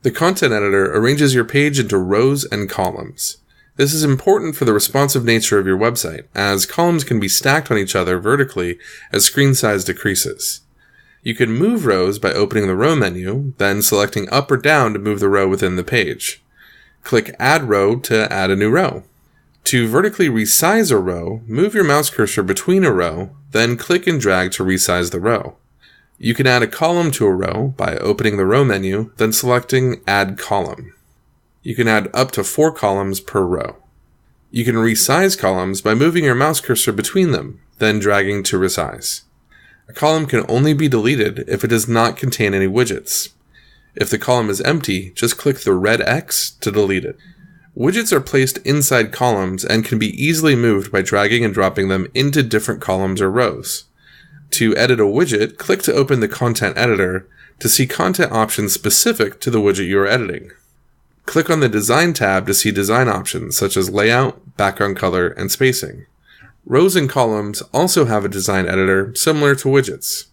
The content editor arranges your page into rows and columns. This is important for the responsive nature of your website, as columns can be stacked on each other vertically as screen size decreases. You can move rows by opening the row menu, then selecting up or down to move the row within the page. Click Add Row to add a new row. To vertically resize a row, move your mouse cursor between a row, then click and drag to resize the row. You can add a column to a row by opening the row menu, then selecting Add Column. You can add up to 4 columns per row. You can resize columns by moving your mouse cursor between them, then dragging to resize. A column can only be deleted if it does not contain any widgets. If the column is empty, just click the red X to delete it. Widgets are placed inside columns and can be easily moved by dragging and dropping them into different columns or rows. To edit a widget, click to open the Content Editor to see content options specific to the widget you are editing. Click on the Design tab to see design options such as layout, background color, and spacing. Rows and columns also have a design editor similar to widgets.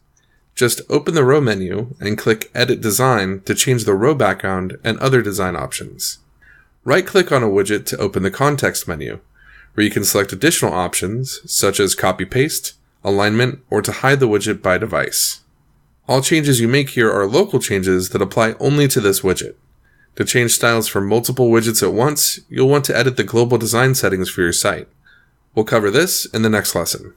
Just open the row menu and click Edit Design to change the row background and other design options. Right-click on a widget to open the Context menu, where you can select additional options such as copy-paste, alignment, or to hide the widget by device. All changes you make here are local changes that apply only to this widget. To change styles for multiple widgets at once, you'll want to edit the global design settings for your site. We'll cover this in the next lesson.